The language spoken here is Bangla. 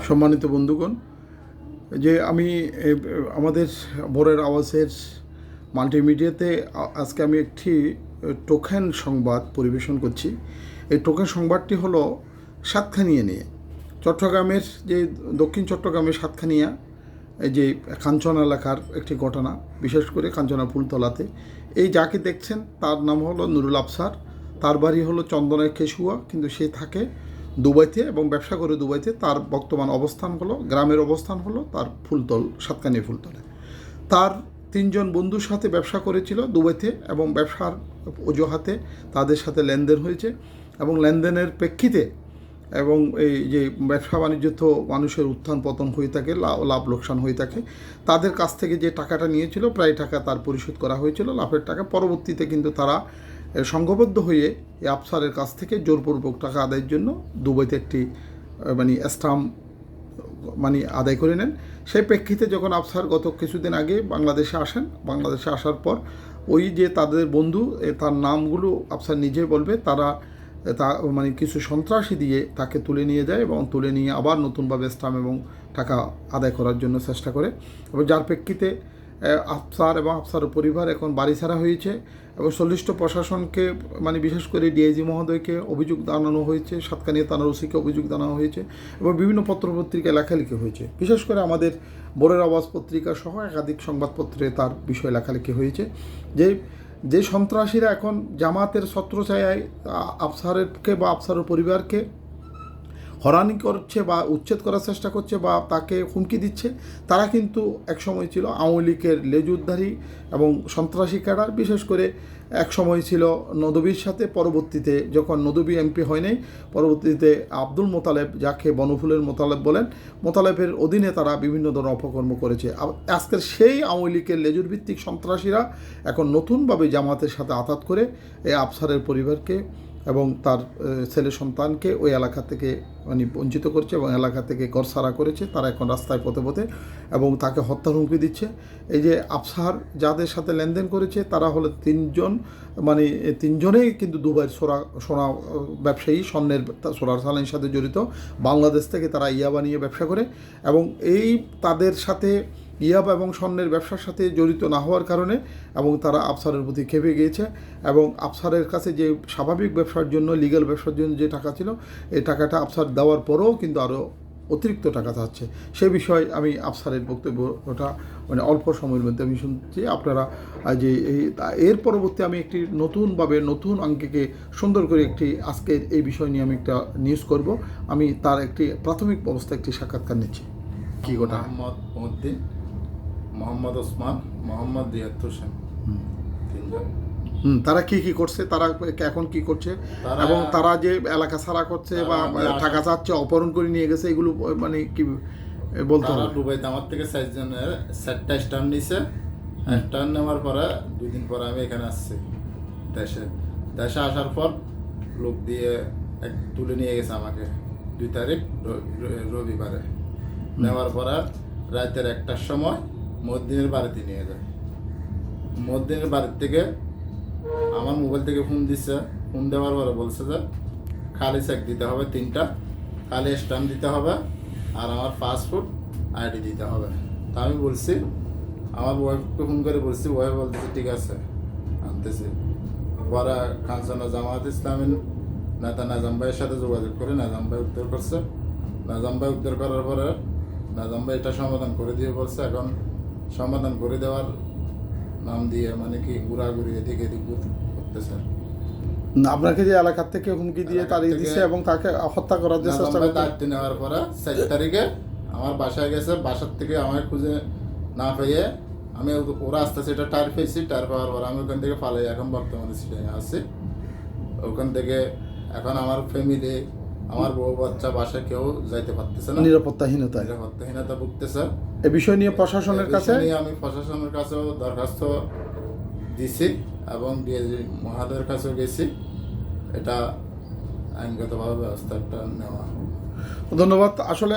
সম্মানিত বন্ধুগণ, যে আমি আমাদের ভোরের আওয়াজের মাল্টিমিডিয়াতে আজকে আমি একটি টোকেন সংবাদ পরিবেশন করছি। এই টোকেন সংবাদটি হলো সাতখানিয়া নিয়ে। চট্টগ্রামের যে দক্ষিণ চট্টগ্রামের সাতখানিয়া এই যে কাঞ্চন এলাকার একটি ঘটনা, বিশেষ করে কাঞ্চনা ফুলতলাতে। এই যাকে দেখছেন তার নাম হলো নুরুল আফসার। তার বাড়ি হলো চন্দনের কেশুয়া, কিন্তু সে থাকে দুবাইতে এবং ব্যবসা করে দুবাইতে। তার বর্তমান অবস্থান হলো, গ্রামের অবস্থান হলো তার ফুলতল, সাতকানিয়া ফুলতলে। তার 3 জন বন্ধুর সাথে ব্যবসা করেছিল দুবাইতে এবং ব্যবসার অজুহাতে তাদের সাথে লেনদেন হয়েছে এবং লেনদেনের প্রেক্ষিতে এবং এই যে ব্যবসা বাণিজ্য তো মানুষের উত্থান পতন হয়ে থাকে, লাভ লোকসান হয়ে থাকে। তাদের কাছ থেকে যে টাকাটা নিয়েছিল প্রায় টাকা তার পরিশোধ করা হয়েছিল, লাভের টাকা। পরবর্তীতে কিন্তু তারা সংঘবদ্ধ হয়ে এই আফসারের কাছ থেকে জোরপূর্বক টাকা আদায়ের জন্য দুবাইতে একটি স্টাম্প আদায় করে নেন। সেই প্রেক্ষিতে যখন আফসার গত কিছুদিন আগে বাংলাদেশে আসেন, বাংলাদেশে আসার পর ওই যে তাদের বন্ধু, তার নামগুলো আফসার নিজে বলবে, তারা কিছু সন্ত্রাসী দিয়ে তাকে তুলে নিয়ে যায় এবং তুলে নিয়ে আবার নতুনভাবে স্টাম্প এবং টাকা আদায় করার জন্য চেষ্টা করে। এবং যার প্রেক্ষিতে আফসার এবং আফসারের পরিবার এখন বাড়ি ছাড়া হয়েছে এবং সংশ্লিষ্ট প্রশাসনকে বিশেষ করে ডিআইজি মহোদয়কে অভিযোগ জানানো হয়েছে, সাতকানিয়া থানার ওসিকে অভিযোগ জানানো হয়েছে এবং বিভিন্ন পত্রপত্রিকায় লেখালেখি হয়েছে। বিশেষ করে আমাদের ভোরের আওয়াজ পত্রিকা সহ একাধিক সংবাদপত্রে তার বিষয়ে লেখালেখি হয়েছে যে সন্ত্রাসীরা এখন জামাতের ছত্রছায়ায় আফসারকে বা আফসারের পরিবারকে হয়রানি করছে বা উচ্ছেদ করার চেষ্টা করছে বা তাকে হুমকি দিচ্ছে, তারা কিন্তু একসময় ছিল আওয়ামী লীগের লেজুদ্ধারী এবং সন্ত্রাসী ক্যাডার। বিশেষ করে একসময় ছিল নদবীর সাথে, পরবর্তীতে যখন নদবী এমপি হয় নাই, পরবর্তীতে আব্দুল মোতালেব, যাকে বনফুলের মোতালেব বলেন, মোতালেবের অধীনে তারা বিভিন্ন ধরনের অপকর্ম করেছে। আজকের সেই আওয়ামী লীগের লেজুর ভিত্তিক সন্ত্রাসীরা এখন নতুনভাবে জামাতের সাথে আঘাত করে এই আফসারের পরিবারকে এবং তার ছেলে সন্তানকে ওই এলাকা থেকে বঞ্চিত করছে এবং এলাকা থেকে ঘরছাড়া করেছে। তারা এখন রাস্তায় পথে পথে এবং তাকে হত্যার হুমকি দিচ্ছে। এই যে আফসার যাদের সাথে লেনদেন করেছে তারা হলো 3 জন, 3 জনেই কিন্তু দুবাইয়ের সোনা ব্যবসায়ী, স্বর্ণের সোনার চালানির সাথে জড়িত। বাংলাদেশ থেকে তারা ইয়াবা নিয়ে ব্যবসা করে এবং এই তাদের সাথে ইয়াবা এবং স্বর্ণের ব্যবসার সাথে জড়িত না হওয়ার কারণে এবং তারা আফসারের প্রতি খেপে গিয়েছে এবং আফসারের কাছে যে স্বাভাবিক ব্যবসার জন্য, লিগ্যাল ব্যবসার জন্য যে টাকা ছিল, এই টাকাটা আফসার দেওয়ার পরেও কিন্তু আরও অতিরিক্ত টাকা চাচ্ছে। সে বিষয়ে আমি আফসারের বক্তব্যটা অল্প সময়ের মধ্যে আমি শুনছি। আপনারা যে এর পরবর্তী আমি একটি নতুন অঙ্কে সুন্দর করে একটি আজকের এই বিষয় নিয়ে আমি একটা নিউজ করব। আমি তার একটি প্রাথমিক অবস্থা একটি সাক্ষাৎকার নিচ্ছি। কি গোটা মোহাম্মদ ওসমান, মোহাম্মদ রিয়াদ হোসেন, 3 জন। তারা কি করছে, তারা এখন কি করছে এবং তারা যে এলাকা ছাড়া করছে বা টাকা চাচ্ছে, অপহরণ করে নিয়ে গেছে, এগুলো কি বলতে হবে? দুবাইতে আমার থেকে 4 জনের 4টা স্টাম্প নিছে। স্টাম্প নেওয়ার পরে 2 দিন পরে আমি এখানে আসছি দেশে আসার পর লোক দিয়ে তুলে নিয়ে গেছে আমাকে 2 তারিখ রবিবারে। নেওয়ার পরে রাতের 1টার সময় মদ্দিনের বাড়িতে নিয়ে যায়। মদ্দিনের বাড়ির থেকে আমার মোবাইল থেকে ফোন দিচ্ছে। ফোন দেওয়ার পরে বলছে যে খালি চেক দিতে হবে 3টা, খালি স্ট্যাম্প দিতে হবে আর আমার পাসপোর্ট আইডি দিতে হবে। তা আমি বলছি, আমার ওয়াইফকে ফোন করে বলছি, ওয়াইফ বলতেছে ঠিক আছে আনতেছি। পরে কাঞ্চনা জামাত ইসলামের নেতা নাজাম ভাইয়ের সাথে যোগাযোগ করে নাজাম ভাই উদ্ধার করছে। নাজাম ভাই উদ্ধার করার পরে নাজাম ভাই এটা সমাধান করে দিয়ে বলছে, এখন সমাধান করে দেওয়ার নাম দিয়ে ঘোরাঘুরি এদিকে এদিক করতেছে। আপনাকে যে এলাকার থেকে হুমকি দিয়ে তাড়িয়ে দিচ্ছে এবং তাকে হত্যা করার যে চেষ্টা করতে, দায়িত্ব নেওয়ার পরে 4 তারিখে আমার বাসায় গেছে। বাসার থেকে আমাকে খুঁজে না পেয়ে আমি ওরা আসতেছে, এটা টায়ার পেয়েছি। টায়ার পাওয়ার পর আমি ওখান থেকে পালাই, এখন বর্তমানে সিটিংয়ে আছি। ওখান থেকে এখন আমার ফ্যামিলি, আমার বউ বাচ্চা বাসায় কেউ যাইতে পারতেছে না, নিরাপত্তাহীনতা ভুগতেছে। এই বিষয় নিয়ে প্রশাসনের কাছে আমি প্রশাসনের কাছেও দরখাস্ত দিছি এবং ডিআইজি মহোদয়ের কাছেও গেছি। এটা আইনগতভাবে ব্যবস্থা একটা নেওয়া। ধন্যবাদ। আসলে